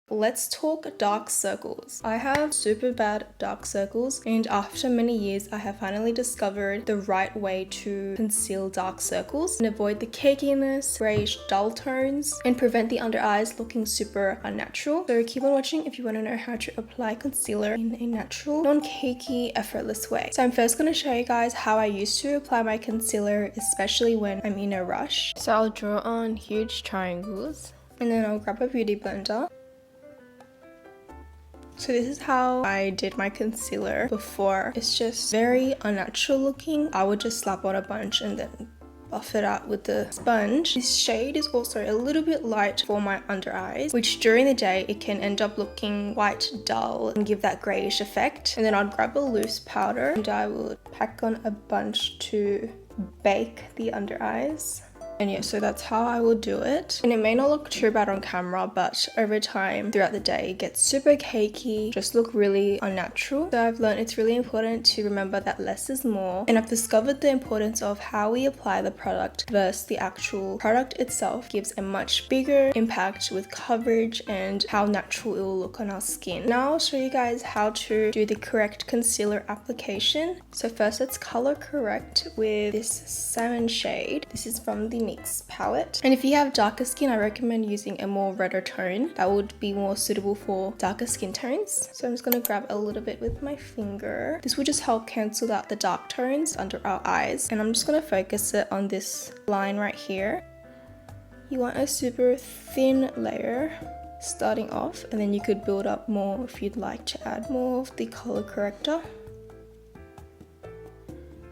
Let's talk dark circles. I have super bad dark circles, and after many years I have finally discovered the right way to conceal dark circles and avoid the cakiness, grayish dull tones, and prevent the under eyes looking super unnatural. So keep on watching if you want to know how to apply concealer in a natural, non-cakey, effortless way. So I'm first going to show you guys how I used to apply my concealer, especially when I'm in a rush. So I'll draw on huge triangles and then I'll grab a beauty blender. So this is how I did my concealer before. It's just very unnatural looking. I would just slap on a bunch and then buff it out with the sponge. This shade is also a little bit light for my under eyes, which during the day it can end up looking quite dull and give that grayish effect. And then I'd grab a loose powder and I would pack on a bunch to bake the under eyes. And yeah, so that's how I will do it. And it may not look too bad on camera, but over time throughout the day it gets super cakey, just look really unnatural. So I've learned it's really important to remember that less is more, and I've discovered the importance of how we apply the product versus the actual product itself gives a much bigger impact with coverage and how natural it will look on our skin. Now I'll show you guys how to do the correct concealer application. So first let's color correct with this salmon shade. This is from the NYX palette, and if you have darker skin I recommend using a more redder tone that would be more suitable for darker skin tones. So I'm just going to grab a little bit with my finger. This will just help cancel out the dark tones under our eyes, and I'm just going to focus it on this line right here. You want a super thin layer starting off, and then you could build up more if you'd like to add more of the color corrector.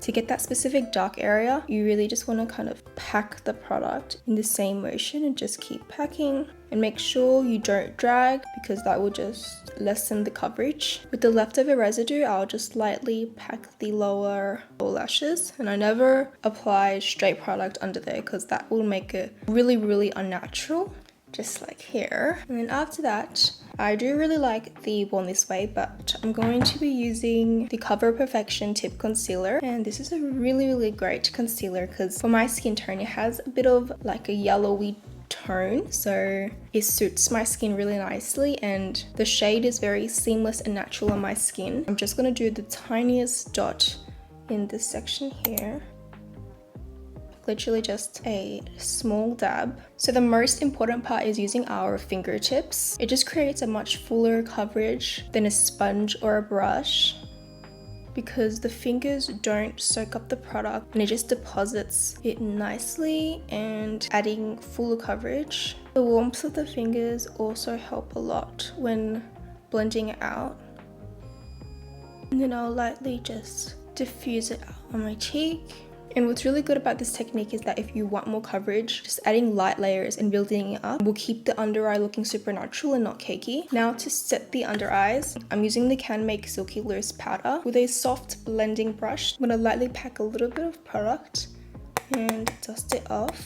To get that specific dark area, you really just want to kind of pack the product in the same motion and just keep packing, and make sure you don't drag because that will just lessen the coverage. With the leftover residue, I'll just lightly pack the lower lashes, and I never apply straight product under there because that will make it really unnatural, just like here. And then after that, I do really like the Born This Way, but I'm going to be using the Cover Perfection Tip Concealer, and this is a really great concealer because for my skin tone it has a bit of like a yellowy tone, so it suits my skin really nicely, and the shade is very seamless and natural on my skin. I'm just going to do the tiniest dot in this section here. Literally just a small dab. So the most important part is using our fingertips. It just creates a much fuller coverage than a sponge or a brush, because the fingers don't soak up the product and it just deposits it nicely and adding fuller coverage. The warmth of the fingers also help a lot when blending it out. And then I'll lightly just diffuse it out on my cheek. And what's really good about this technique is that if you want more coverage, just adding light layers and building it up will keep the under eye looking super natural and not cakey. Now to set the under eyes, I'm using the CANMAK-Silky loose powder. With a soft blending brush, I'm going to lightly pack a little bit of product and dust it off,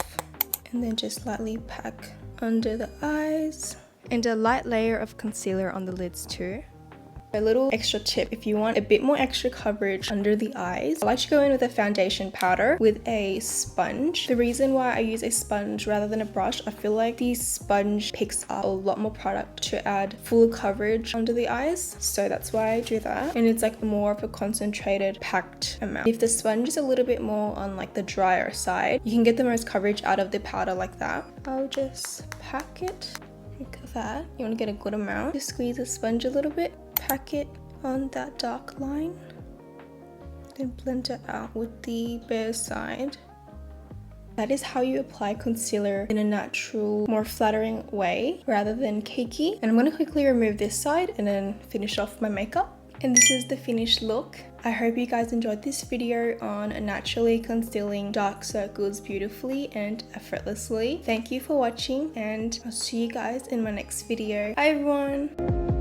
and then just lightly pack under the eyes, and a light layer of concealer on the lids too. A little extra tip, if you want a bit more extra coverage under the eyes, I like to go in with a foundation powder with a sponge. The reason why I use a sponge rather than a brush, I feel like the sponge picks up a lot more product to add full coverage under the eyes, so that's why I do that, and it's like more of a concentrated packed amount. If the sponge is a little bit more on like the drier side, you can get the most coverage out of the powder like that. I'll just pack it like that. You want to get a good amount. Just squeeze the sponge a little bit, pack it on that dark line, then blend it out with the bare side. That is how you apply concealer in a natural, more flattering way rather than cakey. And I'm going to quickly remove this side and then finish off my makeup. And this is the finished look. I hope you guys enjoyed this video on naturally concealing dark circles beautifully and effortlessly. Thank you for watching, and I'll see you guys in my next video. Bye everyone!